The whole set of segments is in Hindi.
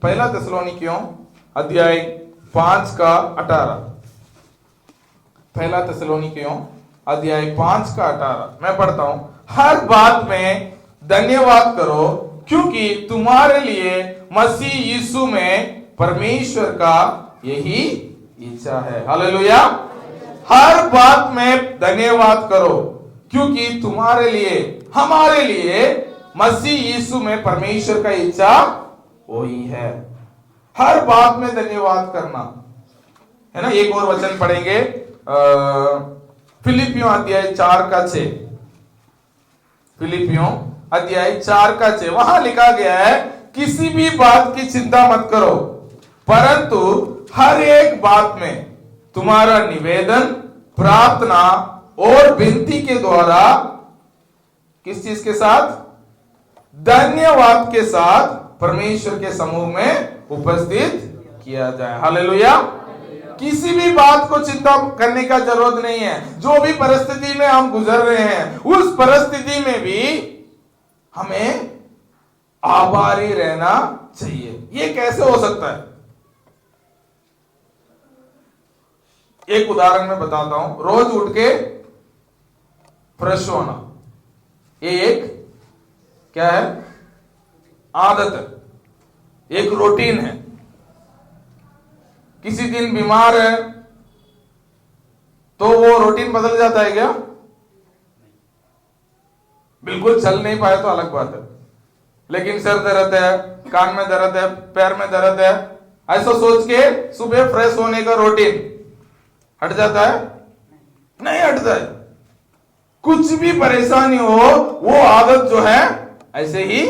पहला थिस्सलुनीकियों अध्याय 5 का 18। पहला थिस्सलुनीकियों अध्याय 5 का 18 मैं पढ़ता हूं। हर बात में धन्यवाद करो, क्योंकि तुम्हारे लिए मसीह यीशु में परमेश्वर का यही इच्छा है। हालेलुया। हर बात में धन्यवाद करो, क्योंकि तुम्हारे लिए, हमारे लिए मसीह यीशु में परमेश्वर का इच्छा वही है। हर बात में धन्यवाद करना है ना। एक और वचन पढ़ेंगे, फिलिपियों अध्याय 4 का 6। फिलिपियों अध्याय 4 का 6, वहां लिखा गया है, किसी भी बात की चिंता मत करो, परंतु हर एक बात में तुम्हारा निवेदन, प्रार्थना और विनती के द्वारा, किस चीज के साथ? धन्यवाद के साथ परमेश्वर के समूह में उपस्थित किया जाए। हालेलुया। किसी भी बात को चिंता करने का जरूरत नहीं है। जो भी परिस्थिति में हम गुजर रहे हैं, उस परिस्थिति में भी हमें आभारी रहना चाहिए। ये कैसे हो सकता है? एक उदाहरण मैं बताता हूं। रोज उठ के फ्रेश होना, ये एक क्या है? आदत है, एक रूटीन है। किसी दिन बीमार है तो वो रूटीन बदल जाता है क्या? बिल्कुल चल नहीं पाए तो अलग बात है, लेकिन सर दर्द है, कान में दर्द है, पैर में दर्द है, ऐसा सोच के सुबह फ्रेश होने का रूटीन हट जाता है? नहीं हटता है। कुछ भी परेशानी हो, वो आदत जो है ऐसे ही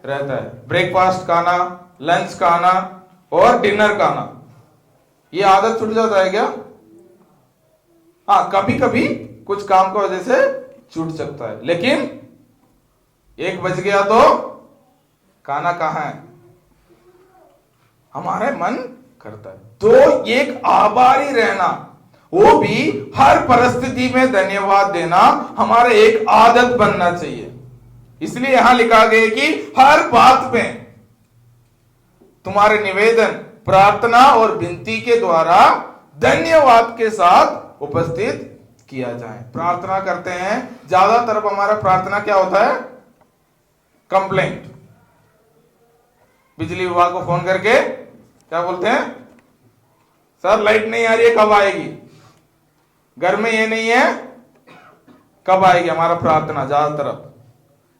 रहता है। ब्रेकफास्ट खाना, लंच खाना और डिनर खाना, ये आदत छूट जाता है क्या? हाँ, कभी कभी कुछ काम की वजह से छूट सकता है, लेकिन 1 बज गया तो खाना कहां है? हमारे मन करता है। तो एक आभारी रहना, वो भी हर परिस्थिति में धन्यवाद देना हमारा एक आदत बनना चाहिए। इसलिए यहां लिखा गया कि हर बात में तुम्हारे निवेदन, प्रार्थना और विनती के द्वारा धन्यवाद के साथ उपस्थित किया जाए। प्रार्थना करते हैं, ज्यादातर हमारा प्रार्थना क्या होता है? कंप्लेंट। बिजली विभाग को फोन करके क्या बोलते हैं? सर लाइट नहीं आ रही है, कब आएगी? घर में ये नहीं है, कब आएगी? हमारा प्रार्थना ज्यादातर।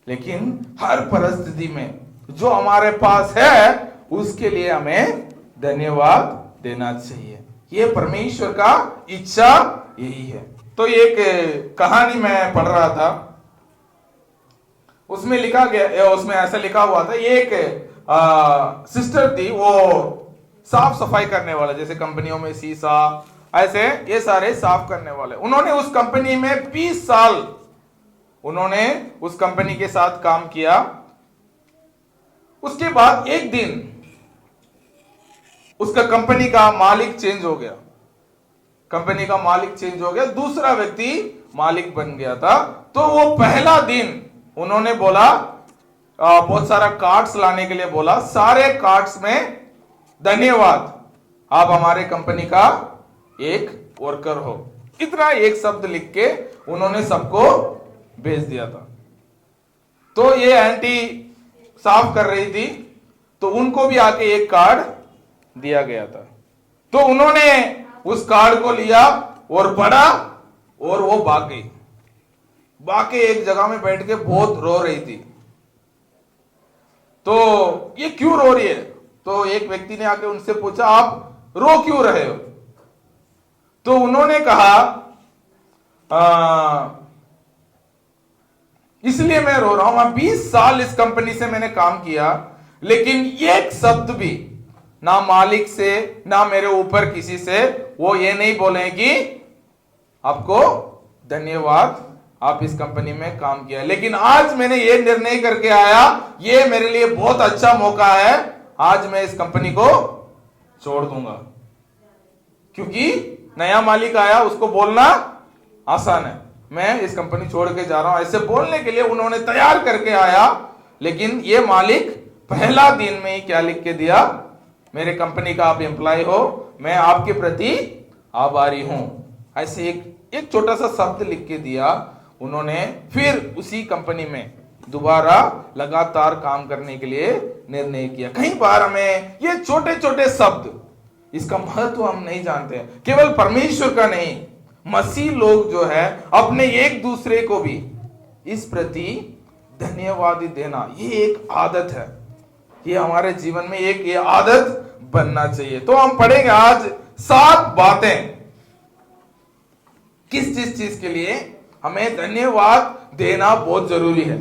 लेकिन हर परिस्थिति में जो हमारे पास है उसके लिए हमें धन्यवाद देना चाहिए। ये परमेश्वर का इच्छा यही है। तो एक कहानी मैं पढ़ रहा था, उसमें लिखा गया, उसमें ऐसा लिखा हुआ था, एक सिस्टर थी, वो साफ सफाई करने वाले, जैसे कंपनियों में शीशा, ऐसे ये सारे साफ करने वाले। उन्होंने उस कंपनी में 20 साल उन्होंने उस कंपनी के साथ काम किया। उसके बाद एक दिन उसका कंपनी का मालिक चेंज हो गया। कंपनी का मालिक चेंज हो गया, दूसरा व्यक्ति मालिक बन गया था। तो वो पहला दिन उन्होंने बोला, बहुत सारा कार्ड्स लाने के लिए बोला। सारे कार्ड्स में धन्यवाद, आप हमारे कंपनी का एक वर्कर हो, इतना एक शब्द लिख के उन्होंने सबको भेज दिया था। तो ये आंटी साफ कर रही थी, तो उनको भी आके एक कार्ड दिया गया था। तो उन्होंने उस कार्ड को लिया और पढ़ा और वो भाग गई। भाग के एक जगह में बैठ के बहुत रो रही थी। तो ये क्यों रो रही है? तो एक व्यक्ति ने आके उनसे पूछा, आप रो क्यों रहे हो? तो उन्होंने कहा, इसलिए मैं रो रहा हूं, मैं 20 साल इस कंपनी से मैंने काम किया, लेकिन एक शब्द भी ना मालिक से ना मेरे ऊपर किसी से वो ये नहीं बोले कि आपको धन्यवाद, आप इस कंपनी में काम किया। लेकिन आज मैंने ये निर्णय करके आया, ये मेरे लिए बहुत अच्छा मौका है, आज मैं इस कंपनी को छोड़ दूंगा। क्योंकि नया मालिक आया, उसको बोलना आसान है, मैं इस कंपनी छोड़ के जा रहा हूं, ऐसे बोलने के लिए उन्होंने तैयार करके आया। लेकिन ये मालिक पहला दिन में ही क्या लिख के दिया, मेरे कंपनी का आप एम्प्लॉय हो, मैं आपके प्रति आभारी हूं। ऐसे एक छोटा सा शब्द लिख के दिया उन्होंने। फिर उसी कंपनी में दोबारा लगातार काम करने के लिए निर्णय किया। कई बार हमें ये छोटे छोटे शब्द, इसका महत्व हम नहीं जानते हैं। केवल परमेश्वर का नहीं, मसीह लोग जो है अपने एक दूसरे को भी इस प्रति धन्यवाद देना, ये एक आदत है। ये हमारे जीवन में एक ये आदत बनना चाहिए। तो हम पढ़ेंगे आज 7 बातें किस चीज के लिए हमें धन्यवाद देना बहुत जरूरी है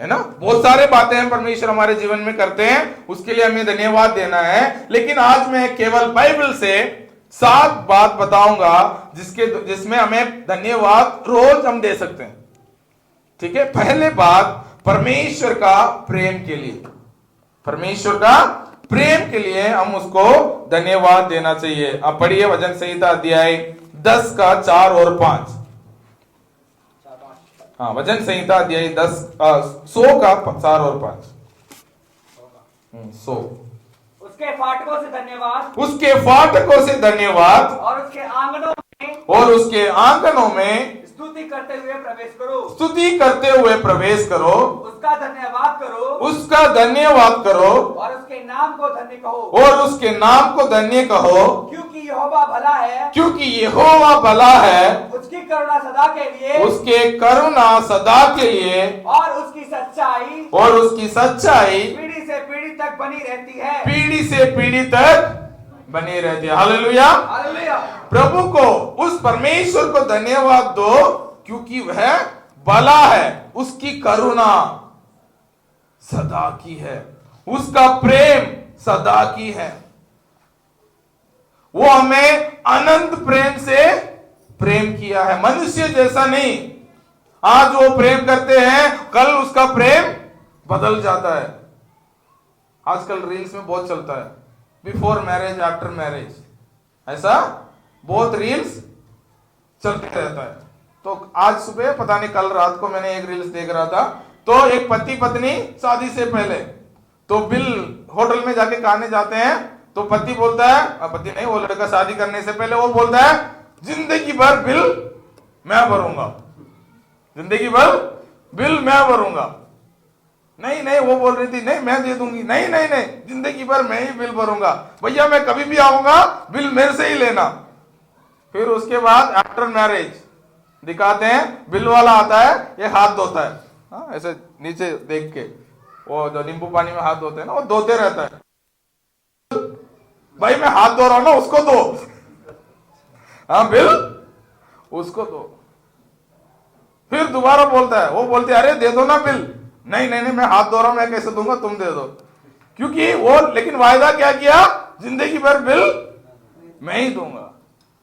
ना। बहुत सारे बातें हम परमेश्वर हमारे जीवन में करते हैं, उसके लिए हमें धन्यवाद देना है। लेकिन आज मैं केवल बाइबल से 7 बात बताऊंगा जिसमें हमें धन्यवाद रोज हम दे सकते हैं। ठीक है। पहले बात, परमेश्वर का प्रेम के लिए, परमेश्वर का प्रेम के लिए हम उसको धन्यवाद देना चाहिए। अब पढ़िए वचन संहिता अध्याय 10 का 4 और 5। हाँ, वचन संहिता अध्याय 100 का 4 और 5। 100। उसके फाटकों से धन्यवाद, उसके फाटकों से धन्यवाद, और उसके आंगनों में स्तुति करते हुए प्रवेश करो, स्तुति करते हुए प्रवेश करो, उसका धन्यवाद करो, उसका धन्यवाद करो, और उसके नाम को धन्य कहो, और उसके नाम को धन्य कहो, क्योंकि यहोवा भला है, क्योंकि यहोवा भला है, उसकी करुणा सदा के लिए, उसके करुणा सदा के लिए, और उसकी सच्चाई पीढ़ी से पीढ़ी तक बनी रहती है, पीढ़ी से पीढ़ी तक बनी रहती है। हालेलुया। हालेलुया। प्रभु को, उस परमेश्वर को धन्यवाद दो क्योंकि वह भला है, उसकी करुणा सदा की है, उसका प्रेम सदा की है। वो हमें अनंत प्रेम से प्रेम किया है, मनुष्य जैसा नहीं। आज वो प्रेम करते हैं, कल उसका प्रेम बदल जाता है। आजकल रील्स में बहुत चलता है, बिफोर मैरिज आफ्टर मैरिज, ऐसा बहुत रील्स चलते रहता है। तो आज सुबह पता नहीं कल रात को मैंने एक रील्स देख रहा था, तो एक पति पत्नी शादी से पहले तो बिल होटल में जाके खाने जाते हैं, तो पति बोलता है, पति नहीं, वो लड़का शादी करने से पहले वो बोलता है जिंदगी भर बिल मैं भरूंगा, जिंदगी भर बिल मैं भरूंगा। नहीं नहीं, वो बोल रही थी नहीं मैं दे दूंगी, नहीं नहीं नहीं, जिंदगी भर मैं ही बिल भरूंगा, भैया मैं कभी भी आऊंगा बिल मेरे से ही लेना। फिर उसके बाद आफ्टर मैरिज दिखाते हैं, बिल वाला आता है, ये हाथ धोता है, हाँ, ऐसे नीचे देख के, वो जो नींबू पानी में हाथ धोते हैं ना, वो धोते रहता है। भाई मैं हाथ धो रहा हूं ना, उसको दो, हाँ बिल उसको दो। फिर दोबारा बोलता है, वो बोलते अरे दे दो ना बिल, नहीं नहीं नहीं मैं हाथ धो रहा हूं, मैं कैसे दूंगा, तुम दे दो। क्योंकि वो, लेकिन वायदा क्या किया, जिंदगी भर बिल मैं ही दूंगा।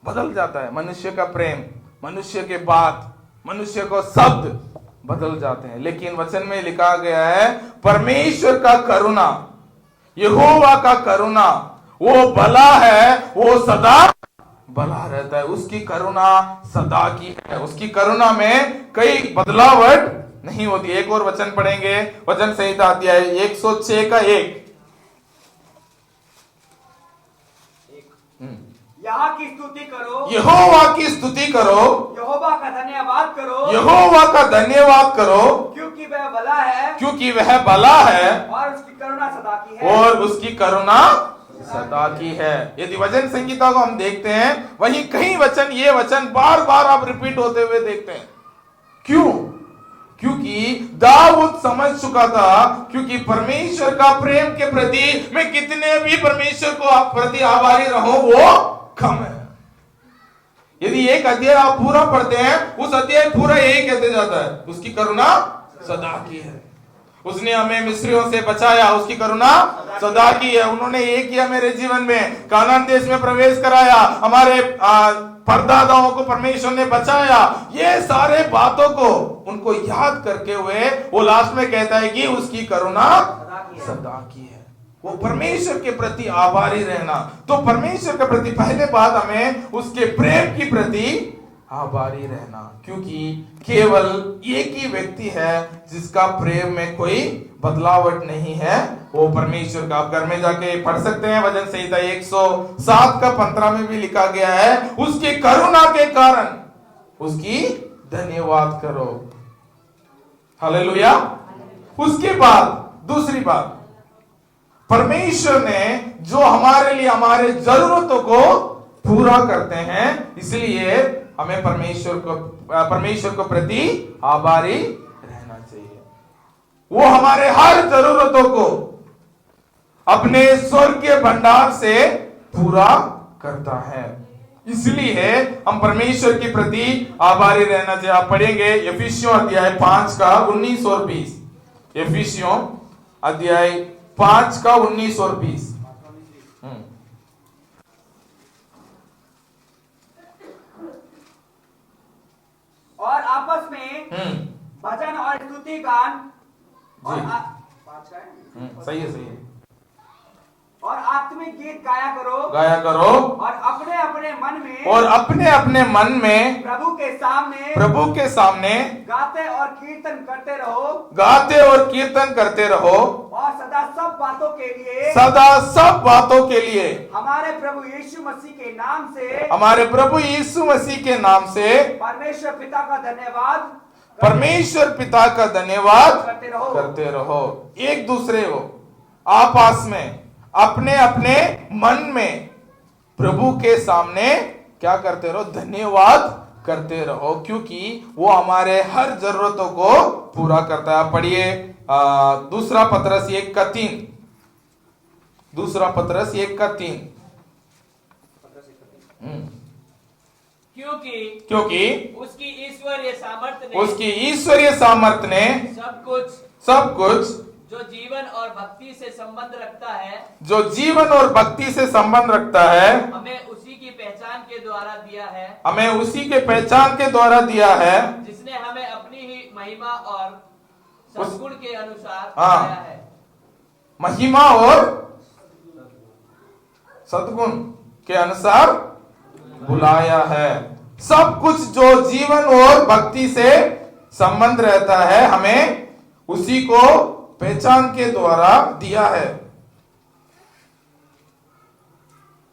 बदल जाता है मनुष्य का प्रेम, मनुष्य के बात, मनुष्य को शब्द बदल जाते हैं। लेकिन वचन में लिखा गया है परमेश्वर का करुणा, यहोवा का करुणा, वो भला है, वो सदा भला रहता है, उसकी करुणा सदा की है, उसकी करुणा में कई बदलावट नहीं होती। एक और वचन पढ़ेंगे, वचन संहिता अध्याय 106 का 1। यहोवा की स्तुति करो, यहोवा की स्तुति करो, यहोवा का धन्यवाद करो, यहोवा का धन्यवाद करो, क्योंकि वह भला है, क्योंकि वह भला है, और उसकी करुणा सदा की है, और उसकी करुणा सदा की है। यदि वचन संहिता को हम देखते हैं, वहीं कई वचन, ये वचन बार बार आप रिपीट होते हुए देखते हैं। क्यों? क्योंकि दाऊद समझ चुका था, क्योंकि परमेश्वर का प्रेम के प्रति मैं कितने भी परमेश्वर को प्रति आभारी रहूं वो कम है। यदि एक अध्याय आप पूरा पढ़ते हैं, उस अध्याय पूरा यही कहते जाता है, उसकी करुणा सदा की है, उसने हमें मिस्रियों से बचाया, उसकी करुणा सदा की है, उन्होंने ये किया मेरे जीवन में, कानान देश में प्रवेश कराया, हमारे परदादाओं को परमेश्वर ने बचाया। ये सारे बातों को उनको याद करके हुए वो लास्ट में कहता है कि उसकी करुणा सदा की है। वो परमेश्वर के प्रति आभारी रहना। तो परमेश्वर के प्रति पहले बात हमें उसके प्रेम की प्रति आभारी रहना, क्योंकि केवल एक ही व्यक्ति है जिसका प्रेम में कोई बदलावट नहीं है वो परमेश्वर का। आप घर में जाके पढ़ सकते हैं, वचन संहिता 107 का 15 में भी लिखा गया है, उसकी करुणा के कारण उसकी धन्यवाद करो। हालेलुया। उसके बाद दूसरी बात, परमेश्वर ने जो हमारे लिए हमारे जरूरतों को पूरा करते हैं, इसलिए हमें परमेश्वर को प्रति आभारी रहना चाहिए। वो हमारे हर जरूरतों को अपने स्वर्गीय भंडार से पूरा करता है, इसलिए हम परमेश्वर के प्रति आभारी रहना चाहिए। आप पढ़ेंगे एफिसियों अध्याय 5 का 19 और 20। एफिसियों अध्याय 5 का 19 और 20। और आपस में भजन और स्तुति गान और सही है और आत्मिक गीत गाया करो और अपने अपने मन में प्रभु के सामने गाते और कीर्तन करते रहो और सदा सब बातों के लिए हमारे प्रभु यीशु मसीह के नाम से परमेश्वर पिता का धन्यवाद करते रहो। एक दूसरे को आपस में अपने अपने मन में प्रभु के सामने क्या करते रहो, धन्यवाद करते रहो, क्योंकि वो हमारे हर जरूरतों को पूरा करता है। पढ़िए दूसरा पतरस 1:3। दूसरा पतरस 1:3। क्योंकि उसकी ईश्वरीय सामर्थ्य ने सब कुछ जो जीवन और भक्ति से संबंध रखता है हमें उसी की पहचान के द्वारा दिया है जिसने हमें अपनी ही महिमा और सद्गुण के अनुसार बुलाया है। महिमा और सद्गुण के अनुसार बुलाया है। सब कुछ जो जीवन और भक्ति से संबंध रहता है हमें उसी को पहचान के द्वारा दिया है।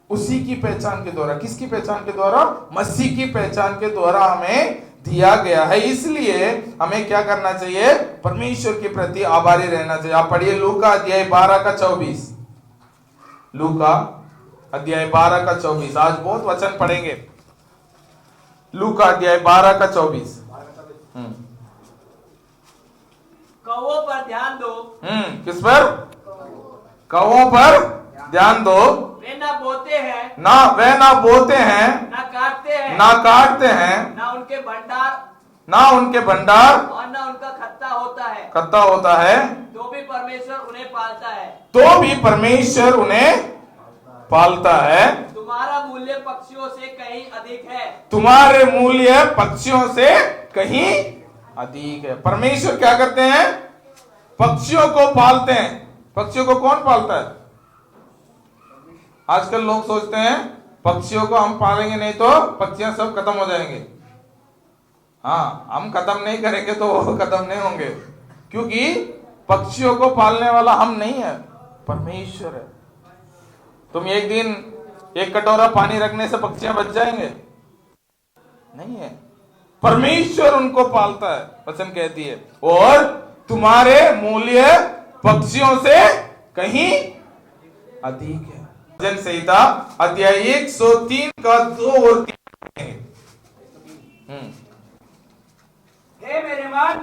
उसी की पहचान के द्वारा, किसकी पहचान के द्वारा? मसीह की पहचान के द्वारा हमें दिया गया है। इसलिए हमें क्या करना चाहिए? परमेश्वर के प्रति आभारी रहना चाहिए। आप पढ़िए लूका अध्याय 12 का 24। लूका अध्याय 12 का 24। आज बहुत वचन पढ़ेंगे। लूका अध्याय 12 का 24। कौवों पर ध्यान दो। किस पर? कौवों पर ध्यान दो। वे ना बोते हैं, ना बोते हैं, ना काटते हैं, ना उनके भंडार और ना उनका खत्ता होता है, तो भी परमेश्वर उन्हें पालता है। तुम्हारा मूल्य पक्षियों से कहीं अधिक है। तुम्हारे मूल्य पक्षियों से कहीं अधिक है। परमेश्वर क्या करते हैं? पक्षियों को पालते हैं। पक्षियों को कौन पालता है? आजकल लोग सोचते हैं पक्षियों को हम पालेंगे नहीं तो पक्षियां सब खत्म हो जाएंगे। हाँ, हम खत्म नहीं करेंगे तो वो खत्म नहीं होंगे, क्योंकि पक्षियों को पालने वाला हम नहीं है, परमेश्वर है। तुम एक दिन एक कटोरा पानी रखने से पक्षियां बच जाएंगे? नहीं है, परमेश्वर उनको पालता है। वचन कहती है और तुम्हारे मूल्य पक्षियों से कहीं अधिक है। भजन संहिता अध्याय 103 का 2 और 3।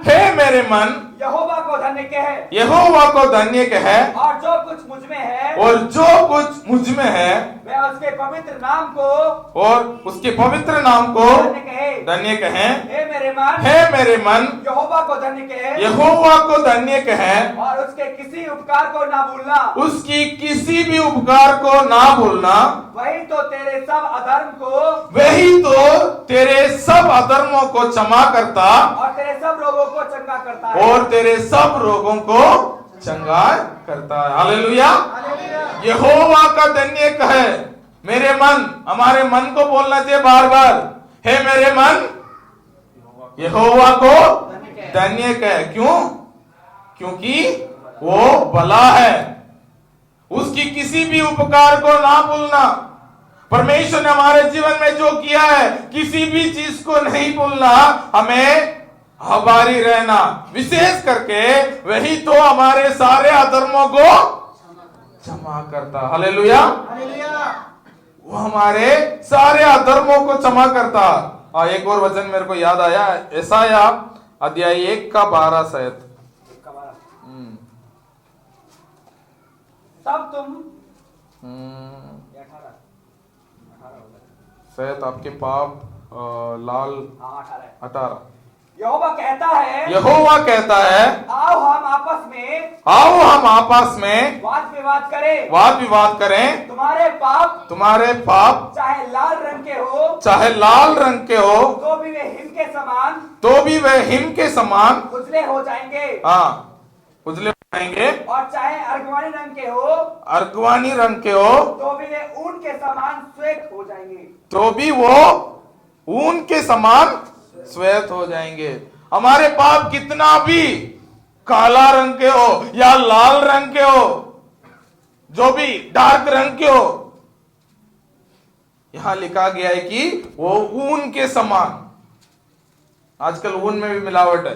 हे मेरे मन यहोवा को धन्य कह, और जो कुछ मुझ में है वह उसके पवित्र नाम को धन्य कहे। हे मेरे मन यहोवा को धन्य कह, और उसके किसी उपकार को ना भूलना। उसकी किसी भी उपकार को ना भूलना। वही तो तेरे सब अधर्मों को क्षमा करता और तेरे सब रोगों को चंगा करता है। हालेलुया। यहोवा का धन्य कहे मेरे मन। हमारे मन को बोलना चाहिए बार बार, हे मेरे मन यहोवा को धन्य कहे। क्यों? क्योंकि वो भला है। उसकी किसी भी उपकार को ना भूलना। परमेश्वर ने हमारे जीवन में जो किया है, किसी भी चीज को नहीं भूलना, हमें आभारी रहना। विशेष करके वही तो हमारे सारे अधर्मों को क्षमा करता। हालेलुया। वो हमारे सारे अधर्मों को क्षमा करता। एक और वचन मेरे को याद आया, यशाया अध्याय 1 का 12 शायद। तब तुम शायद आपके पाप लाल 18। यहोवा कहता है, यहोवा कहता है, आओ हम आपस में वाद विवाद करें। तुम्हारे पाप चाहे लाल रंग के हो तो भी वे हिम के समान उजले हो जाएंगे। उजले हो जाएंगे। और चाहे अर्गवानी रंग के हो तो भी वे ऊन के समान श्वेत हो जाएंगे। तो भी वो ऊन के समान श्वेत हो जाएंगे। हमारे पाप कितना भी काला रंग के हो या लाल रंग के हो, जो भी डार्क रंग के हो, यहां लिखा गया है कि वो ऊन के समान। आजकल ऊन में भी मिलावट है।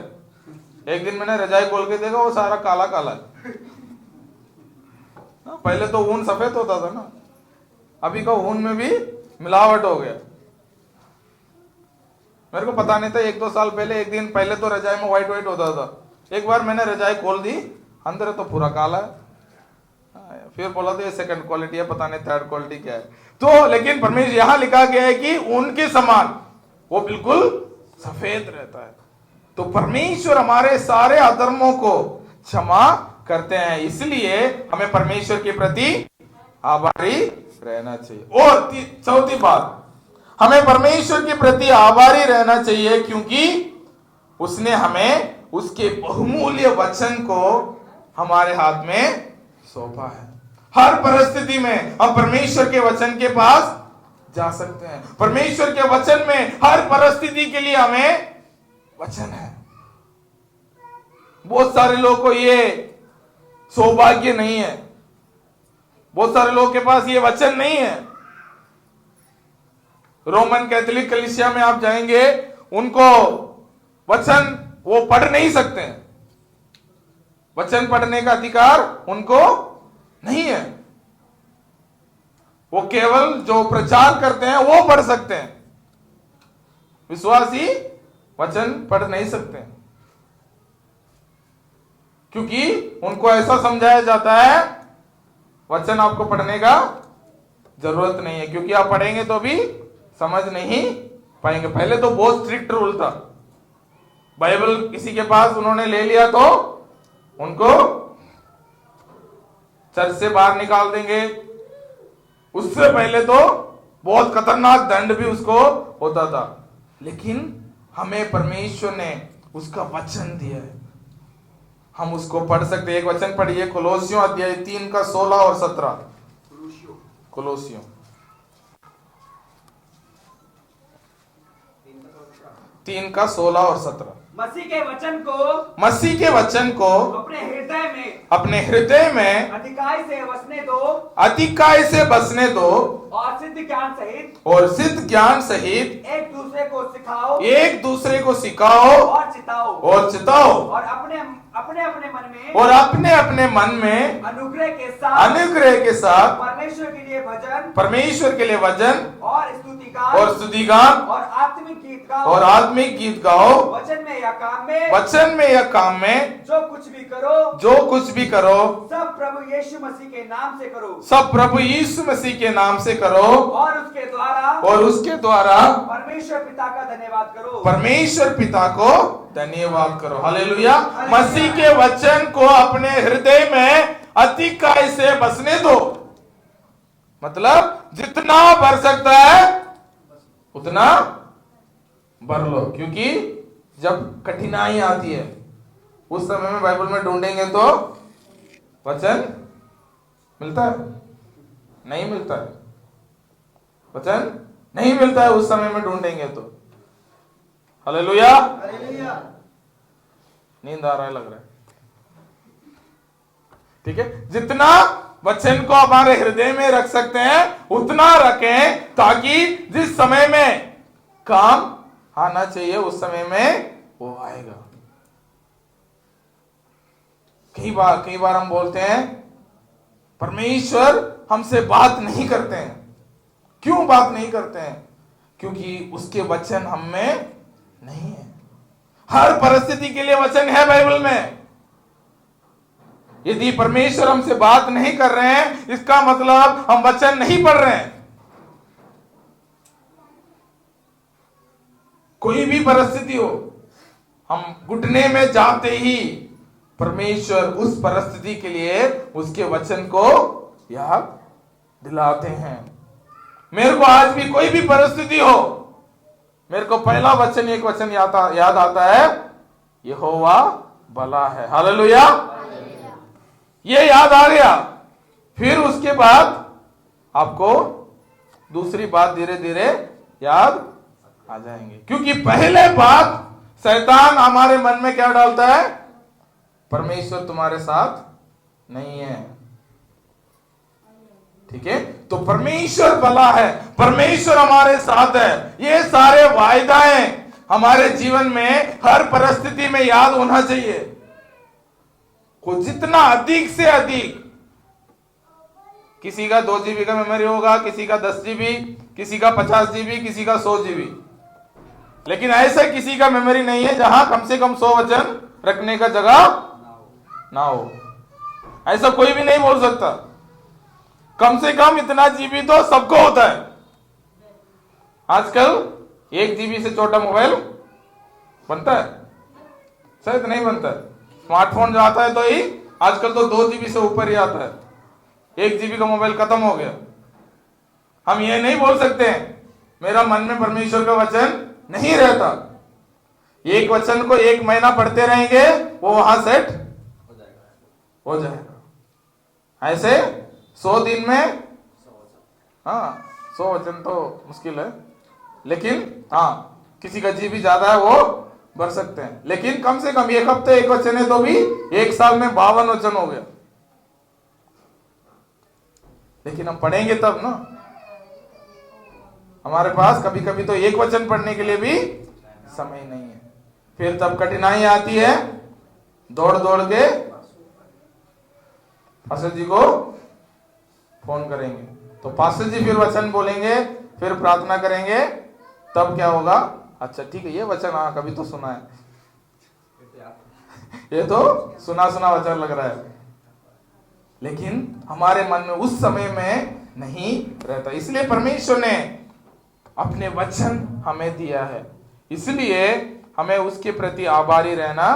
एक दिन मैंने रजाई खोल के देखा, वो सारा काला काला है। पहले तो ऊन सफेद होता था ना, अभी का ऊन में भी मिलावट हो गया। मेरे को पता नहीं था, 1-2 साल पहले, एक दिन पहले तो रजाई में व्हाइट होता था। एक बार मैंने रजाई खोल दी, अंदर तो पूरा काला है। फिर बोला तो ये सेकंड क्वालिटी है, पता नहीं थर्ड क्वालिटी क्या है। तो लेकिन परमेश्वर यहां लिखा गया है कि उनके समान वो बिल्कुल सफेद रहता है। तो परमेश्वर हमारे सारे अधर्मों को क्षमा करते हैं, इसलिए हमें परमेश्वर के प्रति आभारी रहना चाहिए। और चौथी बात, हमें परमेश्वर के प्रति आभारी रहना चाहिए क्योंकि उसने हमें उसके बहुमूल्य वचन को हमारे हाथ में सौंपा है। हर परिस्थिति में हम परमेश्वर के वचन के पास जा सकते हैं। परमेश्वर के वचन में हर परिस्थिति के लिए हमें वचन है। बहुत सारे लोगों को ये सौभाग्य नहीं है, बहुत सारे लोगों के पास ये वचन नहीं है। रोमन कैथोलिक कलीसिया में आप जाएंगे, उनको वचन वो पढ़ नहीं सकते हैं। वचन पढ़ने का अधिकार उनको नहीं है। वो केवल जो प्रचार करते हैं वो पढ़ सकते हैं। विश्वासी वचन पढ़ नहीं सकते हैं, क्योंकि उनको ऐसा समझाया जाता है वचन आपको पढ़ने का जरूरत नहीं है, क्योंकि आप पढ़ेंगे तो भी समझ नहीं पाएंगे। पहले तो बहुत स्ट्रिक्ट रूल था। बाइबल किसी के पास उन्होंने ले लिया तो उनको चर्च से बाहर निकाल देंगे। उससे पहले तो बहुत खतरनाक दंड भी उसको होता था। लेकिन हमें परमेश्वर ने उसका वचन दिया है, हम उसको पढ़ सकते हैं। एक वचन पढ़िए, कोलोसियों अध्याय 3 का 16 और 17। कोलोसियों 3 का 16 और 17। मसीह के वचन को अपने हृदय में अधिकाई से बसने दो और सिद्ध ज्ञान सहित एक दूसरे को सिखाओ और चिताओ और अपने अपने मन में अनुग्रह के साथ परमेश्वर के लिए भजन और स्तुतिगान और आत्मिक गीत गाओ। वचन में या काम में जो कुछ भी करो सब प्रभु यीशु मसीह के नाम से करो और उसके द्वारा परमेश्वर पिता को धन्यवाद करो। हालेलुया। मसीह के वचन को अपने हृदय में अतिकाय से बसने दो। मतलब जितना भर सकता है उतना भर लो, क्योंकि जब कठिनाई आती है उस समय में बाइबल में ढूंढेंगे तो वचन मिलता है? नहीं मिलता है। वचन नहीं मिलता है उस समय में ढूंढेंगे तो। हालेलुया। नींद आ रहा है लग रहा है। ठीक है, जितना वचन को हमारे हृदय में रख सकते हैं उतना रखें, ताकि जिस समय में काम आना चाहिए उस समय में वो आएगा। कई बार हम बोलते हैं परमेश्वर हमसे बात नहीं करते हैं। क्यों बात नहीं करते हैं? क्योंकि उसके वचन हम में नहीं है। हर परिस्थिति के लिए वचन है बाइबल में। यदि परमेश्वर हमसे बात नहीं कर रहे हैं, इसका मतलब हम वचन नहीं पढ़ रहे हैं। कोई भी परिस्थिति हो, हम घुटने में जाते ही परमेश्वर उस परिस्थिति के लिए उसके वचन को याद दिलाते हैं। मेरे को आज भी कोई भी परिस्थिति हो, मेरे को पहला वचन, एक वचन याद आता है, यहोवा भला है। हालेलुया। ये याद आ गया, फिर उसके बाद आपको दूसरी बात धीरे धीरे याद आ जाएंगे। क्योंकि पहले बात शैतान हमारे मन में क्या डालता है? परमेश्वर तुम्हारे साथ नहीं है। ठीक है, तो परमेश्वर भला है, परमेश्वर हमारे साथ है। ये सारे वायदाएं हमारे जीवन में हर परिस्थिति में याद होना चाहिए। को जितना अधिक से अधिक, किसी का 2 GB का मेमोरी होगा, किसी का 10 GB, किसी का 50 GB, किसी का 100 GB, लेकिन ऐसा किसी का मेमोरी नहीं है जहां कम से कम 100 वचन रखने का जगह ना हो। ऐसा कोई भी नहीं बोल सकता। कम से कम इतना जीबी तो सबको होता है। आजकल 1 GB से छोटा मोबाइल बनता है? शायद नहीं बनता है। स्मार्टफोन जो आता है तो ही आजकल तो 2 GB से ऊपर ही आता है। 1 GB का मोबाइल खत्म हो गया। हम ये नहीं बोल सकते हैं मेरा मन में परमेश्वर का वचन नहीं रहता। एक वचन को 1 महीना पढ़ते रहेंगे, वो वहां सेट हो जाएगा। ऐसे 100 दिन में, हाँ 100 वचन तो मुश्किल है, लेकिन हाँ किसी का जीबी ज्यादा है वो भर सकते हैं। लेकिन कम से कम 1 हफ्ते 1 वचन है तो भी 1 साल में 52 वचन हो गया। लेकिन हम पढ़ेंगे तब ना। हमारे पास कभी कभी तो 1 वचन पढ़ने के लिए भी समय नहीं है। फिर तब कठिनाई आती है, दौड़ दौड़ के पास्टर जी को फोन करेंगे, तो पास्टर जी फिर वचन बोलेंगे, फिर प्रार्थना करेंगे, तब क्या होगा? अच्छा ठीक है, ये वचन हाँ कभी तो सुना है, ये तो सुना वचन लग रहा है, लेकिन हमारे मन में उस समय में नहीं रहता। इसलिए परमेश्वर ने अपने वचन हमें दिया है, इसलिए हमें उसके प्रति आभारी रहना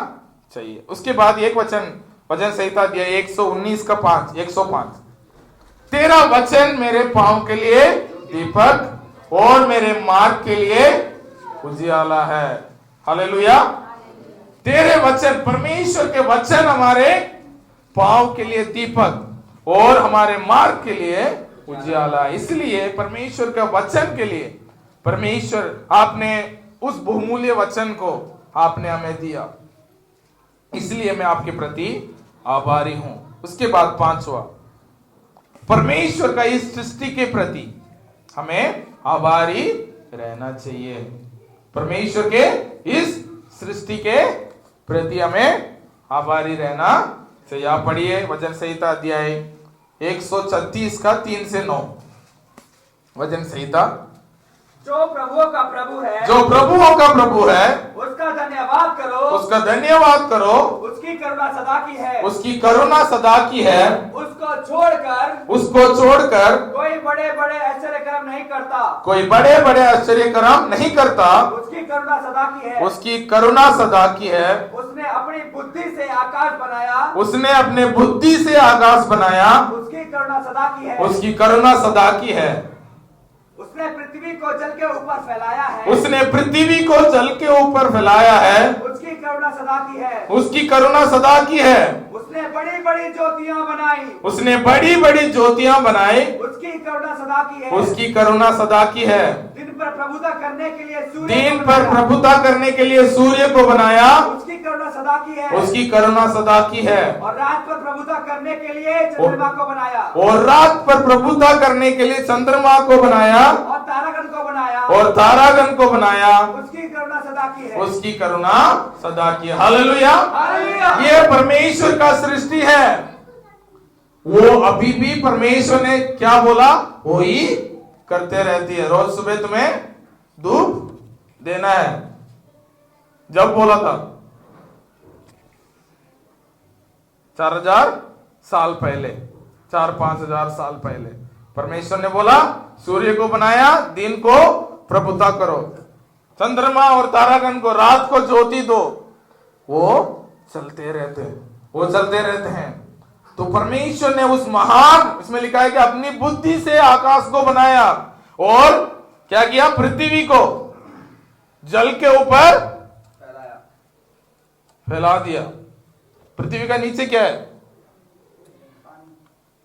चाहिए। उसके बाद एक वचन संहिता दिया 119 का 5, 105, तेरा वचन मेरे पांव के लिए दीपक और मेरे मार्ग के लिए उजियाला है। हालेलुया। तेरे वचन, परमेश्वर के वचन हमारे पांव के लिए दीपक और हमारे मार्ग के लिए उजियाला। इसलिए परमेश्वर के वचन के लिए परमेश्वर आपने उस बहुमूल्य वचन को आपने हमें दिया, इसलिए मैं आपके प्रति आभारी हूं। उसके बाद 5वां, परमेश्वर का इस सृष्टि के प्रति हमें आभारी रहना चाहिए। परमेश्वर के इस सृष्टि के प्रति हमें आभारी रहना चाहिए। आप पढ़िए वचन संहिता अध्याय 136 का 3 से 9। वचन संहिता, जो प्रभुओं का प्रभु है, जो प्रभुओं का प्रभु है, उसका धन्यवाद करो, उसका धन्यवाद करो, उसकी करुणा सदा की है, उसकी करुणा सदा की है, उसको छोड़कर कोई बड़े बड़े आश्चर्य कर्म नहीं करता, कोई बड़े बड़े आश्चर्य कर्म नहीं करता, उसकी करुणा सदा की है, उसकी करुणा सदा की है, उसने अपनी बुद्धि से आकाश बनाया, उसने अपने बुद्धि से आकाश बनाया, उसकी करुणा सदा की है, उसकी करुणा सदा की है। उसने पृथ्वी को जल के ऊपर फैलाया है। उसने पृथ्वी को जल के ऊपर फैलाया है। उसकी करुणा सदा की है। उसकी करुणा सदा की है। उसने बड़ी बड़ी ज्योतियां बनाई। उसने बड़ी बड़ी ज्योतियां बनाई। उसकी करुणा सदा की है। उसकी करुणा सदा की है। दिन पर प्रभुता करने के लिए सूर्य दिन को पर बनाया। प्रभुता करने के लिए सूर्य को बनाया। उसकी करुणा सदा की है। उसकी करुणा सदा की है। और रात पर प्रभुता करने के लिए चंद्रमा को बनाया। और रात पर प्रभुता करने के लिए चंद्रमा को बनाया। और तारागण को बनाया। और तारागण को बनाया। उसकी करुणा सदा की है। उसकी करुणा सदा की है। हालेलुया। हालेलुया। ये परमेश्वर का सृष्टि है। वो अभी भी परमेश्वर ने क्या बोला वो ही करते रहती है। रोज सुबह तुम्हें धूप देना है, जब बोला था 4000 साल पहले, 4-5 हजार साल पहले परमेश्वर ने बोला सूर्य को बनाया, दिन को प्रभुता करो, चंद्रमा और तारागण को रात को ज्योति दो। वो चलते रहते हैं, वो चलते रहते हैं। तो परमेश्वर ने उस महान, इसमें लिखा है कि अपनी बुद्धि से आकाश को बनाया और क्या किया, पृथ्वी को जल के ऊपर फैला दिया। पृथ्वी का नीचे क्या है?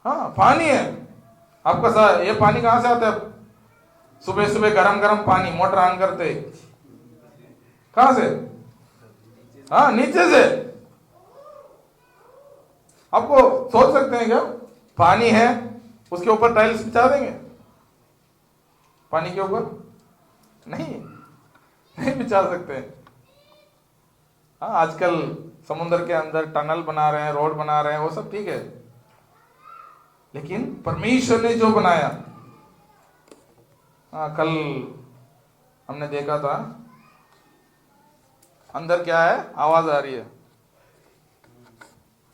हाँ, पानी है। आपका ये पानी कहां से आता है? सुबह सुबह गरम गरम पानी मोटर ऑन करते, कहां से? हाँ, नीचे से। आपको सोच सकते हैं क्या, पानी है उसके ऊपर टाइल्स बिछा देंगे? पानी के ऊपर नहीं बिछा सकते। हाँ, आजकल समुद्र के अंदर टनल बना रहे हैं, रोड बना रहे हैं, वो सब ठीक है, लेकिन परमेश्वर ने जो बनाया, हाँ, कल हमने देखा था, अंदर क्या है, आवाज आ रही है,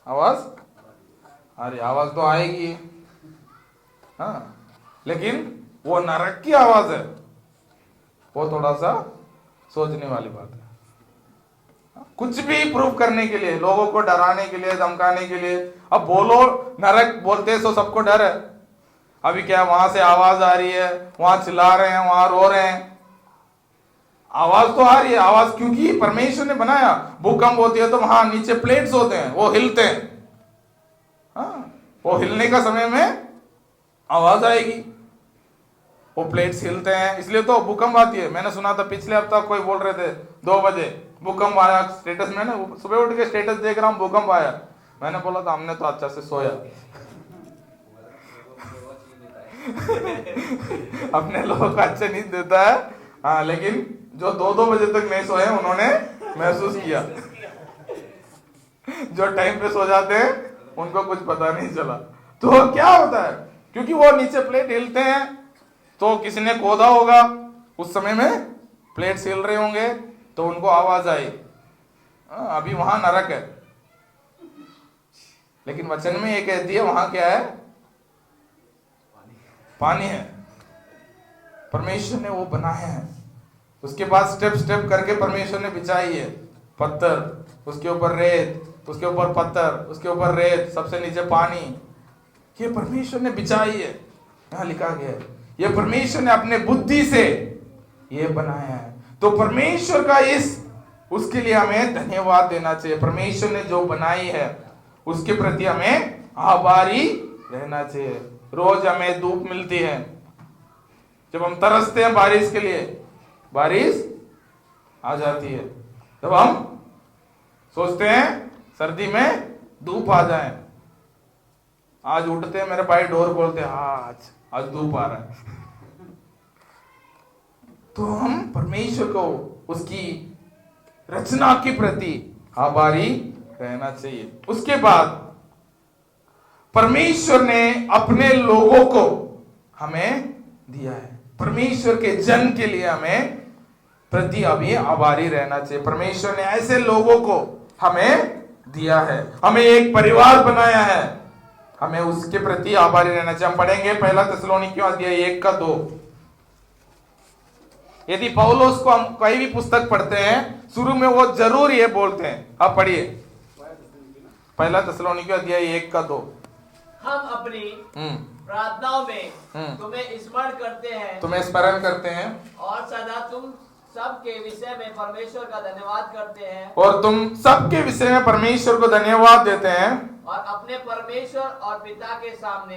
आवाज आ रही, आवाज तो आएगी, हाँ, लेकिन वो नरक की आवाज है, वो थोड़ा सा सोचने वाली बात है। कुछ भी प्रूव करने के लिए, लोगों को डराने के लिए, धमकाने के लिए, अब बोलो नरक बोलते तो सबको डर है। अभी क्या, वहां से आवाज आ रही है, वहां चिल्ला रहे हैं, वहां रो रहे हैं, आवाज तो आ रही है। आवाज क्योंकि परमेश्वर ने बनाया। भूकंप होती है तो वहां नीचे प्लेट्स होते हैं, वो हिलते हैं, हाँ, वो हिलने का समय में आवाज आएगी, वो प्लेट्स हिलते हैं, इसलिए तो भूकंप आती है। मैंने सुना था पिछले हफ्ता कोई बोल रहे थे 2 बजे भूकंप आया, स्टेटस में ना, सुबह उठ के स्टेटस देख रहा हूं भूकंप आया। मैंने बोला था हमने तो अच्छा से सोया अपने लोगों को अच्छे नींद देता है, हाँ, लेकिन जो 2-2 बजे तक नहीं सोए उन्होंने महसूस किया जो टाइम पे सो जाते हैं उनको कुछ पता नहीं चला। तो क्या होता है, क्योंकि वो नीचे प्लेट हिलते हैं, तो किसी ने खोदा होगा उस समय में, प्लेट्स हिल रहे होंगे तो उनको आवाज आई। अभी वहां नरक है, लेकिन वचन में ये कहती है वहां क्या है, पानी है। परमेश्वर ने वो बनाया है, उसके बाद स्टेप स्टेप करके परमेश्वर ने बिछाई है, पत्थर, उसके ऊपर रेत, उसके ऊपर पत्थर, उसके ऊपर रेत, सबसे नीचे पानी। ये परमेश्वर ने बिछाई है, यहां लिखा गया है, ये परमेश्वर ने अपने बुद्धि से ये बनाया है। तो परमेश्वर का उसके लिए हमें धन्यवाद देना चाहिए। परमेश्वर ने जो बनाई है उसके प्रति हमें आभारी रहना चाहिए। रोज हमें धूप मिलती है, जब हम तरसते हैं बारिश के लिए, बारिश आ जाती है, तब हम सोचते हैं सर्दी में धूप आ जाए। आज उठते हैं, मेरे भाई डोर खोलते हैं, आज धूप आ रहा है। तो हम परमेश्वर को, उसकी रचना के प्रति आभारी रहना चाहिए। उसके बाद परमेश्वर ने अपने लोगों को हमें दिया है, परमेश्वर के जन के लिए हमें प्रति अभी आभारी रहना चाहिए। परमेश्वर ने ऐसे लोगों को हमें दिया है, हमें एक परिवार बनाया है, हमें उसके प्रति आभारी रहना चाहिए। हम पढ़ेंगे 1 थिस्सलुनीकियों अध्याय 1-2। यदि पौलुस को हम कोई भी पुस्तक पढ़ते हैं, शुरू में वो जरूर ये बोलते हैं, आप पढ़िए 1 थिस्सलुनीकियों अध्याय 1-2। हम अपनी प्रार्थनाओं में तुम्हें स्मरण करते हैं तुम्हें स्मरण करते हैं और सदा तुम सबके विषय में परमेश्वर का धन्यवाद करते हैं और तुम सबके विषय में परमेश्वर को धन्यवाद देते हैं और अपने परमेश्वर और पिता के सामने।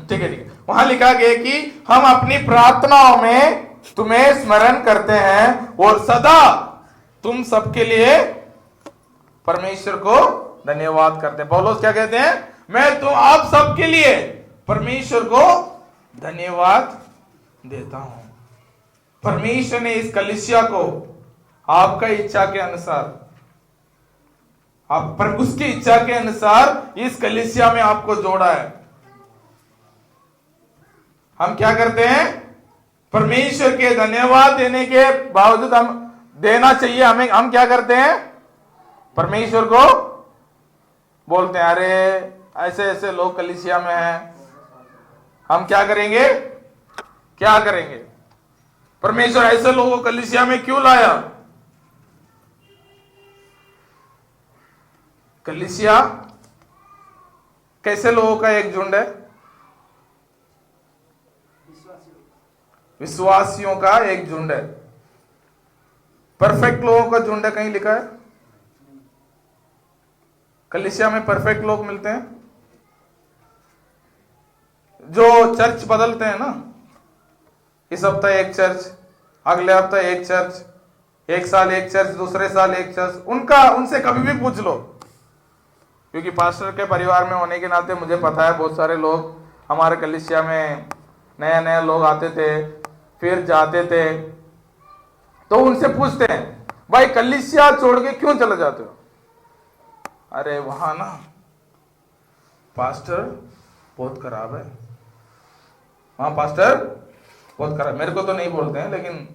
ठीक है, ठीक है। वहां लिखा गया कि हम अपनी प्रार्थनाओं में तुम्हें स्मरण करते हैं और सदा तुम सबके लिए परमेश्वर को धन्यवाद करते हैं। पौलुस क्या कहते हैं? मैं तो आप सबके लिए परमेश्वर को धन्यवाद देता हूं। परमेश्वर ने इस कलीसिया को आपका इच्छा के अनुसार, आप पर उसकी इच्छा के अनुसार इस कलीसिया में आपको जोड़ा है। हम क्या करते हैं? परमेश्वर के धन्यवाद देने के बावजूद हम देना चाहिए हमें, हम क्या करते हैं? परमेश्वर को बोलते हैं अरे ऐसे ऐसे लोग कलीसिया में हैं, हम क्या करेंगे? क्या करेंगे? परमेश्वर ऐसे लोगों को कलीसिया में क्यों लाया? कलीसिया कैसे लोगों का एक झुंड है? विश्वासियों का एक झुंड है। परफेक्ट लोगों का झुंड है कहीं लिखा है? कलीसिया में परफेक्ट लोग मिलते हैं जो चर्च बदलते हैं ना, इस हफ्ता एक चर्च, अगले हफ्ता एक चर्च, एक साल एक चर्च, दूसरे साल एक चर्च। उनसे कभी भी पूछ लो, क्योंकि पास्टर के परिवार में होने के नाते मुझे पता है बहुत सारे लोग हमारे कलीसिया में नए नए लोग आते थे फिर जाते थे, तो उनसे पूछते हैं भाई कलीसिया छोड़ के क्यों चले जाते हो? अरे वहां ना पास्टर बहुत खराब है, वहां पास्टर बहुत खराब। मेरे को तो नहीं बोलते हैं, लेकिन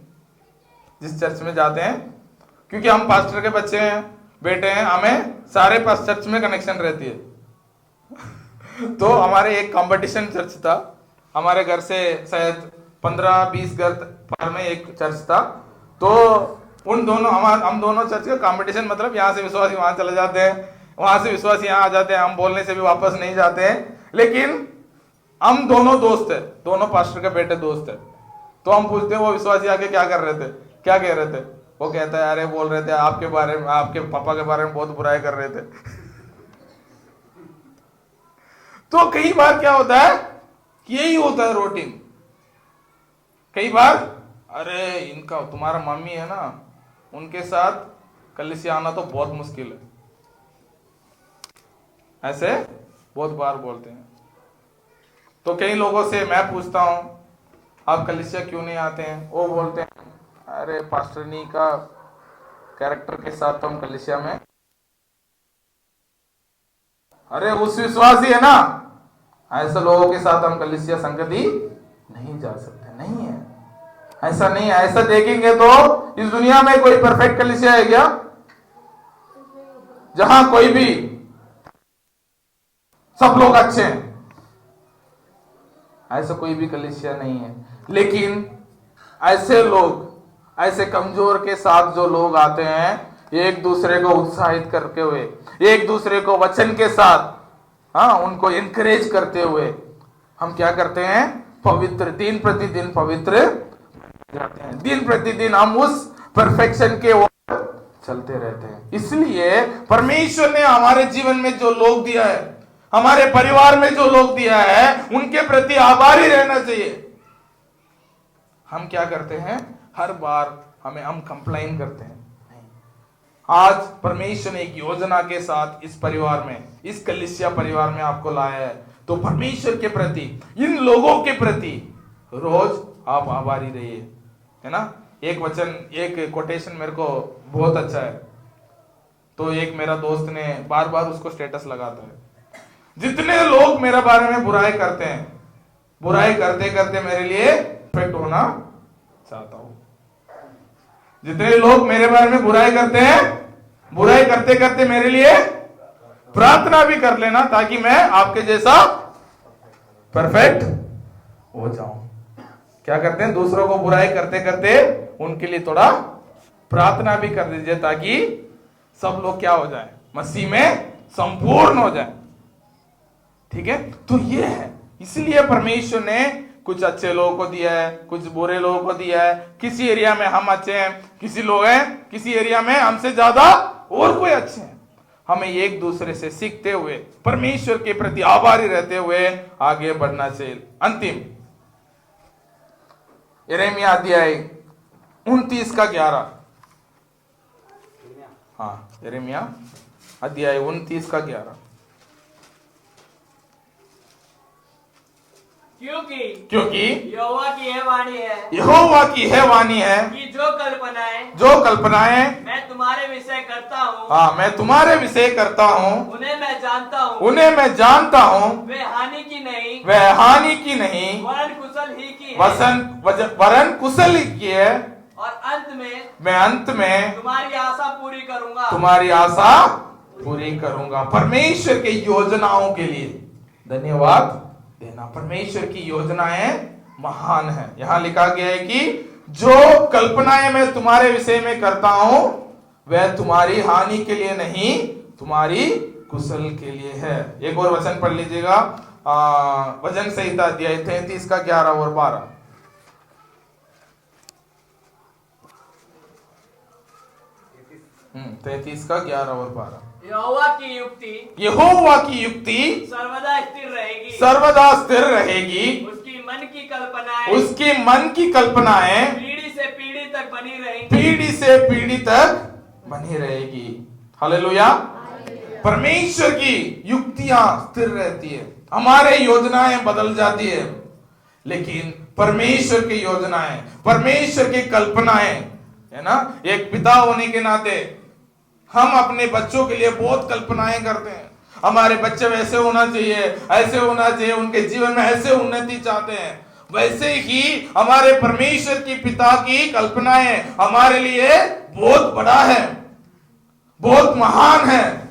जिस चर्च में जाते हैं, क्योंकि हम पास्टर के बच्चे हैं, बेटे हैं, हमें सारे पास चर्च में कनेक्शन रहती है। तो हमारे एक कंपटीशन चर्च था, हमारे घर से शायद 15-20 घर पार में एक चर्च था। तो उन दोनों हम दोनों चर्च का कंपटीशन, मतलब यहाँ से विश्वासी वहां चले जाते हैं, वहां से विश्वासी यहाँ आ जाते हैं, हम बोलने से भी वापस नहीं जाते हैं, लेकिन हम दोनों दोस्त है, दोनों पास्टर के बेटे दोस्त है। तो हम पूछते हैं वो विश्वासी आके क्या कर रहे थे, क्या कह रहे थे? वो कहता है अरे बोल रहे थे आपके बारे में, आपके पापा के बारे में बहुत बुराई कर रहे थे। तो कई बार क्या होता है, यही होता है रूटीन। कई बार अरे इनका तुम्हारा मम्मी है ना, उनके साथ कलीसिया आना तो बहुत मुश्किल है, ऐसे बहुत बार बोलते हैं। तो कई लोगों से मैं पूछता हूं आप कलीसिया क्यों नहीं आते हैं? वो बोलते हैं अरे पास्टरनी का कैरेक्टर के साथ तो हम कलीसिया में, अरे उस विश्वासी है ना, ऐसे लोगों के साथ हम कलीसिया संगति नहीं जा सकते। नहीं है, ऐसा नहीं है। ऐसा देखेंगे तो इस दुनिया में कोई परफेक्ट कलीसिया है क्या, जहां कोई भी सब लोग अच्छे हैं? ऐसा कोई भी कलीसिया नहीं है। लेकिन ऐसे लोग, ऐसे कमजोर के साथ जो लोग आते हैं, एक दूसरे को उत्साहित करते हुए, एक दूसरे को वचन के साथ उनको इनकरेज करते हुए हम क्या करते हैं? पवित्र, दिन प्रतिदिन पवित्र जाते हैं। दिन प्रतिदिन हम उस परफेक्शन के ओर चलते रहते हैं। इसलिए परमेश्वर ने हमारे जीवन में जो लोग दिया है, हमारे परिवार में जो लोग दिया है, उनके प्रति आभारी रहना चाहिए। हम क्या करते हैं? हर बार हम कंप्लेन करते हैं। आज परमेश्वर ने एक योजना के साथ इस परिवार में, इस कलीसिया परिवार में आपको लाया है, तो परमेश्वर के प्रति, इन लोगों के प्रति रोज आप आभारी रहिए, है ना। एक वचन, एक कोटेशन मेरे को बहुत अच्छा है, तो एक मेरा दोस्त ने बार बार उसको स्टेटस लगाता है, जितने लोग मेरे बारे में बुराई करते हैं, बुराई करते करते मेरे लिए परफेक्ट होना चाहता हूं। जितने लोग मेरे बारे में बुराई करते हैं, बुराई करते करते मेरे लिए प्रार्थना भी कर लेना, ताकि मैं आपके जैसा परफेक्ट हो जाऊं। क्या करते हैं? दूसरों को बुराई करते करते उनके लिए थोड़ा प्रार्थना भी कर दीजिए, ताकि सब लोग क्या हो जाए? मसीह में संपूर्ण हो जाए। ठीक है, तो ये है इसलिए परमेश्वर ने कुछ अच्छे लोगों को दिया है, कुछ बुरे लोगों को दिया है। किसी एरिया में हम अच्छे हैं, किसी लोग हैं, किसी एरिया में हमसे ज्यादा और कोई अच्छे हैं। हमें एक दूसरे से सीखते हुए, परमेश्वर के प्रति आभारी रहते हुए आगे बढ़ना चाहिए। अंतिम यिर्मयाह अध्याय 29 का 11। हाँ, यिर्मयाह अध्याय 29 का 11। क्योंकि यहोवा की यह वाणी है, यहोवा की है वाणी है कि जो कल्पनाएं मैं तुम्हारे विषय करता हूँ, हाँ, मैं तुम्हारे विषय करता हूँ, उन्हें मैं जानता हूँ, वे हानि की नहीं, वरन कुशल ही की है। वरन कुशल की है। और अंत में तुम्हारी आशा पूरी करूंगा। परमेश्वर के योजनाओं के लिए धन्यवाद देना। परमेश्वर की योजनाएं महान है। यहां लिखा गया है कि जो कल्पनाएं मैं तुम्हारे विषय में करता हूं वह तुम्हारी हानि के लिए नहीं, तुम्हारी कुशल के लिए है। एक और वचन पढ़ लीजिएगा, वचन संहिता अध्याय 33 का 11 और 12। 33 का 11 और 12। यहोवा की युक्ति सर्वदा स्थिर रहेगी। उसकी मन की कल्पनाएं पीढ़ी से पीढ़ी तक बनी रहेगी। हालेलुया। परमेश्वर की युक्तियां स्थिर रहती है। हमारे योजनाएं बदल जाती है, लेकिन परमेश्वर की योजनाएं, परमेश्वर की कल्पनाएं है ना। एक पिता होने के नाते हम अपने बच्चों के लिए बहुत कल्पनाएं करते हैं। हमारे बच्चे वैसे होना चाहिए, ऐसे होना चाहिए, उनके जीवन में ऐसे उन्नति चाहते हैं। वैसे ही हमारे परमेश्वर की पिता की कल्पनाएं हमारे लिए बहुत बड़ा है, बहुत महान है।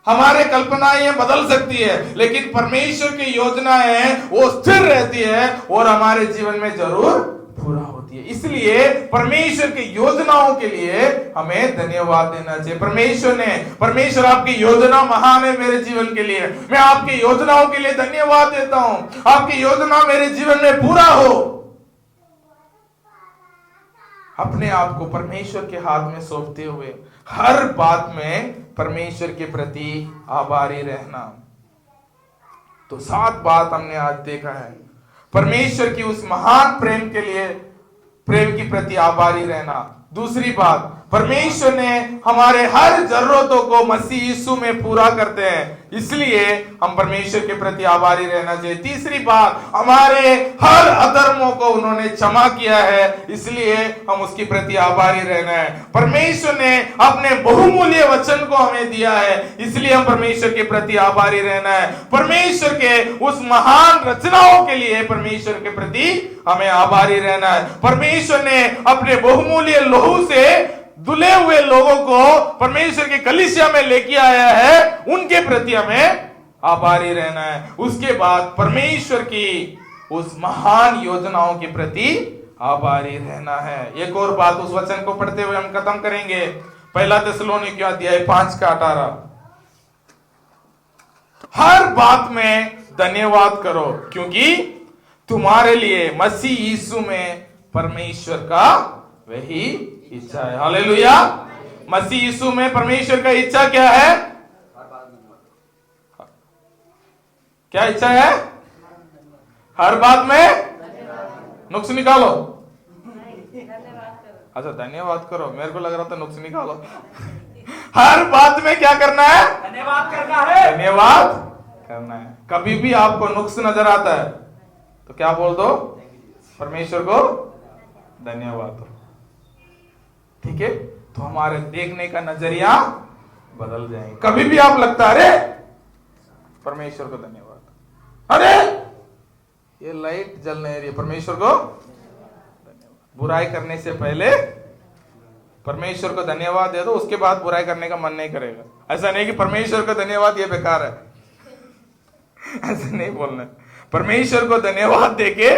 हमारे कल्पनाएं बदल सकती है, लेकिन परमेश्वर की योजनाएं वो स्थिर रहती है और हमारे जीवन में जरूर पूरा होती है। इसलिए परमेश्वर की योजनाओं के लिए हमें धन्यवाद देना चाहिए। परमेश्वर आपकी योजना महान है मेरे जीवन के लिए। मैं आपकी योजनाओं के लिए धन्यवाद देता हूं। आपकी योजना मेरे जीवन में पूरा हो। अपने आप को परमेश्वर के हाथ में सौंपते हुए हर बात में परमेश्वर के प्रति आभारी रहना। तो 7 बात हमने आज देखा है। परमेश्वर की उस महान प्रेम के लिए, प्रेम की प्रति आभारी रहना। दूसरी बात, परमेश्वर ने हमारे हर जरूरतों को मसीह यीशु में पूरा करते हैं, इसलिए हम परमेश्वर के प्रति आभारी रहना चाहिए। तीसरी बात, हमारे हर अधर्मों को उन्होंने क्षमा किया है, इसलिए हम उसके प्रति आभारी रहना है। परमेश्वर ने अपने बहुमूल्य वचन को हमें दिया है, इसलिए हम परमेश्वर के प्रति आभारी रहना है। परमेश्वर के उस महान रचनाओं के लिए परमेश्वर के प्रति हमें आभारी रहना है। परमेश्वर ने अपने बहुमूल्य लहू से धुले हुए लोगों को परमेश्वर की कलीसिया में लेके आया है, उनके प्रति हमें आभारी रहना है। उसके बाद परमेश्वर की उस महान योजनाओं के प्रति आभारी रहना है। एक और बात, उस वचन को पढ़ते हुए हम खत्म करेंगे। 1 थिस्सलुनीकियों अध्याय 5 का 18। हर बात में धन्यवाद करो, क्योंकि तुम्हारे लिए मसीह यीशु में परमेश्वर का वही इच्छा है। हालेलुया। मसीह यीशु में परमेश्वर का इच्छा क्या है? क्या इच्छा है? हर बात में नुक्स निकालो। अच्छा, धन्यवाद करो। मेरे को लग रहा था नुक्स निकालो। हर बात में क्या करना है? धन्यवाद करना है। धन्यवाद करना है। कभी भी आपको नुक्स नजर आता है तो क्या बोल दो? परमेश्वर को धन्यवाद दो। ठीक है, तो हमारे देखने का नजरिया बदल जाएंगे। कभी भी आप लगता है अरे परमेश्वर को धन्यवाद, अरे ये लाइट जल नहीं रही, परमेश्वर को धन्यवाद। बुराई करने से पहले परमेश्वर को धन्यवाद दे दो, उसके बाद बुराई करने का मन नहीं करेगा। ऐसा नहीं कि परमेश्वर को धन्यवाद ये बेकार है, ऐसा नहीं बोलना। परमेश्वर को धन्यवाद देके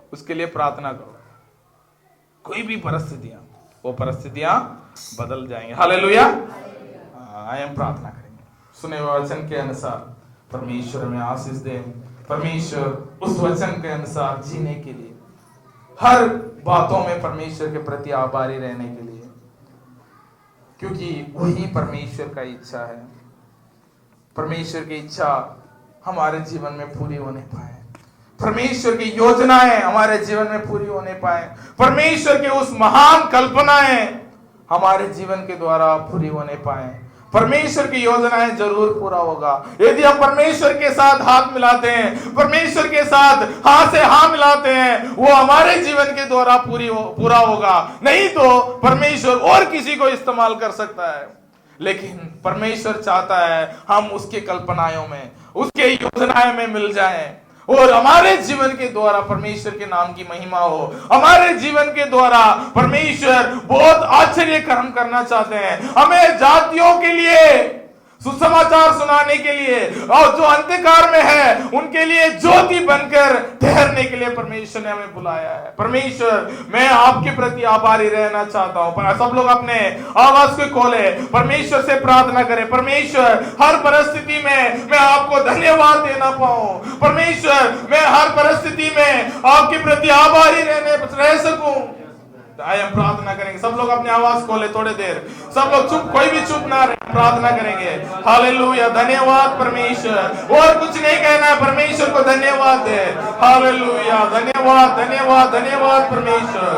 उसके लिए प्रार्थना करो। कोई भी परिस्थितियां, वो परिस्थितियां बदल जाएंगे। हालेलुया। आए हम प्रार्थना करेंगे। सुने हुए वचन के अनुसार परमेश्वर में आशीष दे। परमेश्वर उस वचन के अनुसार जीने के लिए, हर बातों में परमेश्वर के प्रति आभारी रहने के लिए, क्योंकि वही परमेश्वर का इच्छा है। परमेश्वर की इच्छा हमारे जीवन में पूरी होने पाए, परमेश्वर की योजनाएं हमारे जीवन में पूरी होने पाए, परमेश्वर की उस महान कल्पनाएं हमारे जीवन के द्वारा पूरी होने पाए। परमेश्वर की योजनाएं जरूर पूरा होगा यदि हम परमेश्वर के साथ हाथ मिलाते हैं, परमेश्वर के साथ हाथ से हाथ मिलाते हैं, वो हमारे जीवन के द्वारा पूरा होगा। नहीं तो परमेश्वर और किसी को इस्तेमाल कर सकता है, लेकिन परमेश्वर चाहता है हम उसके कल्पनाओं में, उसके योजनाएं में मिल जाएं और हमारे जीवन के द्वारा परमेश्वर के नाम की महिमा हो। हमारे जीवन के द्वारा परमेश्वर बहुत आश्चर्य कर्म करना चाहते हैं, हमें जातियों के लिए सुसमाचार सुनाने के लिए, और जो अंधकार में है उनके लिए ज्योति बनकर ठहरने के लिए परमेश्वर ने हमें बुलाया है। परमेश्वर, मैं आपके प्रति आभारी रहना चाहता हूं। सब लोग अपने आवाज को खोले, परमेश्वर से प्रार्थना करें, परमेश्वर हर परिस्थिति में मैं आपको धन्यवाद देना पाऊं। परमेश्वर, मैं हर परिस्थिति में आपके प्रति आभारी रह सकूं। आइए हम प्रार्थना करेंगे। सब लोग अपनी आवाज खोले, थोड़े देर सब लोग चुप, कोई भी चुप ना रहे, प्रार्थना करेंगे। हालेलुया, धन्यवाद परमेश्वर। और कुछ नहीं कहना है, परमेश्वर को धन्यवाद दे। हालेलुया, धन्यवाद धन्यवाद धन्यवाद परमेश्वर।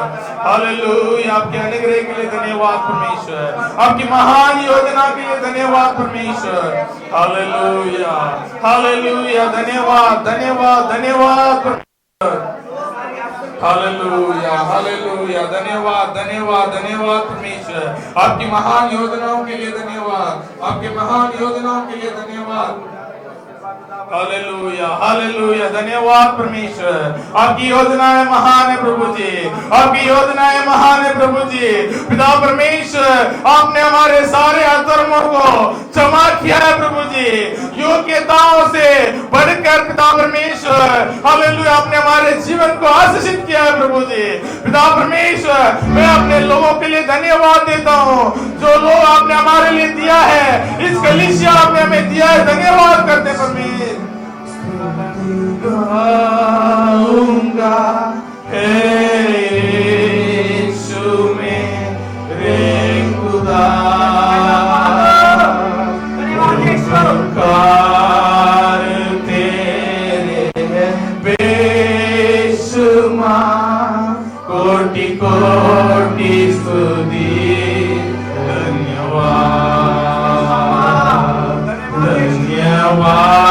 हालेलुया, आपके अनुग्रह के लिए धन्यवाद परमेश्वर, आपकी महान योजना के लिए धन्यवाद परमेश्वर। हालेलुया हालेलुया, धन्यवाद धन्यवाद धन्यवाद परमेश्वर। हालेलुया हालेलुया, धन्यवाद धन्यवाद धन्यवाद परमेश्वर, आपकी महान योजनाओं के लिए धन्यवाद, आपके महान योजनाओं के लिए धन्यवाद। हालेलुया हालेलुया, धन्यवाद परमेश्वर, आपकी योजनाएं महान है प्रभु जी, आपकी योजनाएं महान है प्रभु जी। पिता परमेश्वर, आपने हमारे सारे अधर्मों को क्षमा किया है प्रभु जी, योग्यताओं से बढ़कर पिता परमेश्वर, हालेलुया, आपने हमारे जीवन को आशीषित किया है प्रभु जी। पिता परमेश्वर, मैं अपने लोगों के लिए धन्यवाद देता हूँ, जो लोग आपने हमारे लिए दिया है, इस कलीसिया आपने हमें दिया है, धन्यवाद करते परमेश्वर। गाऊंगा यीशु मेरे खुदा, पुकार तेरे बेशुमार, कोटि कोटि स्तुति, धन्यवाद धन्यवाद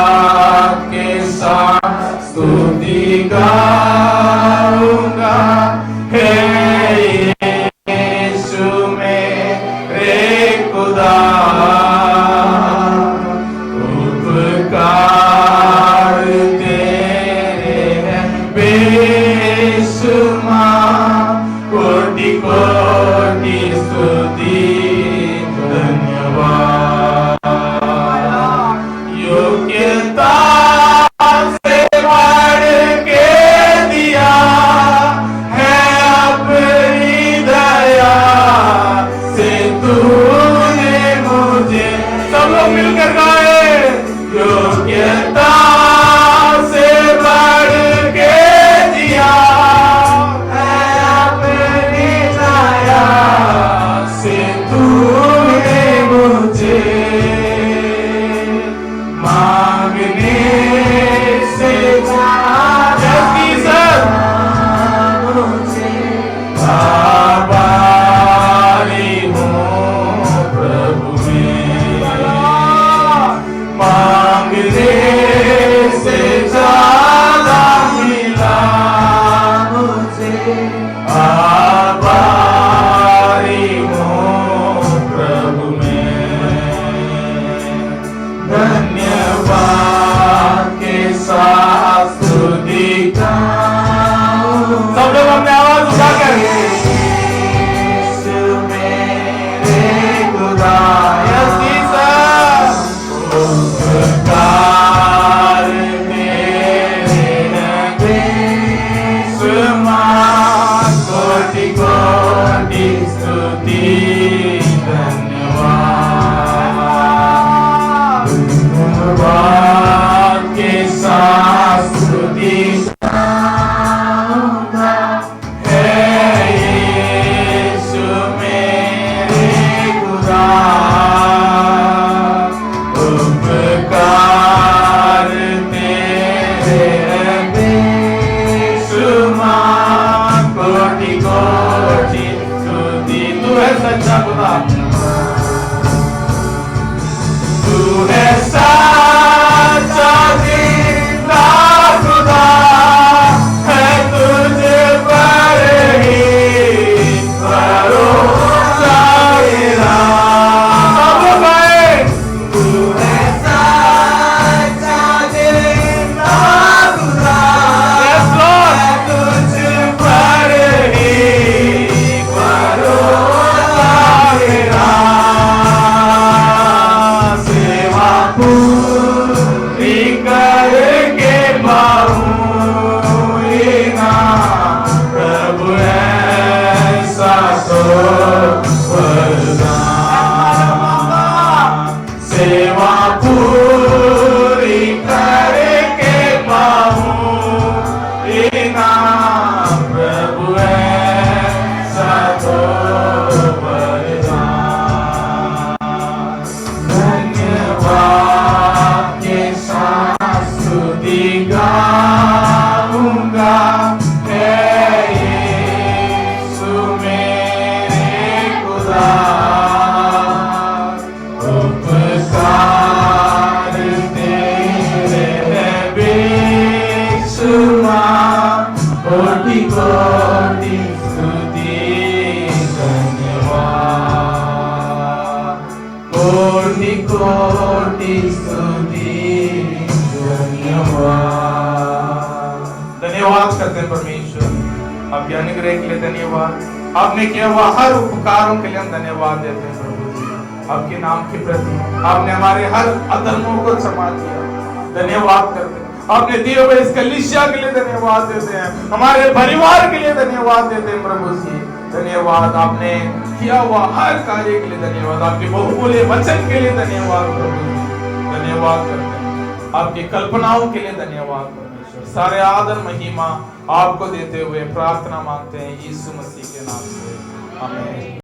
के साथ स्तुति गाऊंगा हे यीशु मेरे खुदा, उपकार तेरे हैं बेशुमार, कोटि कोटि स्तुति, धन्यवाद। योग्यता से बढ़ के दिया है अपनी दया से तूने मुझे, सब लोग मिलकर गाए, योग्यता से बढ़ के दिया है अपनी दया से तूने मुझे, मांगने से जल्दी सर आभारी हूँ प्रभु मेरा, मांगने से ज्यादा मिला मुझे, आभारी हूँ प्रभु में, धन्यवाद के साथ स्तुति गाऊं। सब लोग अपने आवाज उठा कर, यीशु मेरे खुदा, यस जीसस, उपकार तेरे हैं बेशुमार, कोटि कोटि स्तुति, धन्यवाद धन्यवाद के साथ कोटि कोटि स्तुति धन्यवाद, कोटि कोटि स्तुति धन्यवाद। धन्यवाद करते हैं परमेश्वर, आपके अनुग्रह के लिए धन्यवाद, आपने किया हुआ हर उपकारों के लिए हम धन्यवाद देते हैं प्रभु जी। आपके नाम के प्रति आपने हमारे हर अधर्मों को क्षमा किया, धन्यवाद करते हैं। आपने दिए हुए इस कलीसिया के लिए धन्यवाद देते हैं, हमारे परिवार के लिए धन्यवाद देते हैं प्रभु जी। धन्यवाद, आपने किया हुआ हर कार्य के लिए धन्यवाद, आपके बहुमूल्य वचन के लिए धन्यवाद प्रभु जी। धन्यवाद करते हैं, आपकी कल्पनाओं के लिए धन्यवाद परमेश्वर। सारे आदर महिमा आपको देते हुए प्रार्थना मांगते हैं यीशु मसीह के नाम से, आमीन।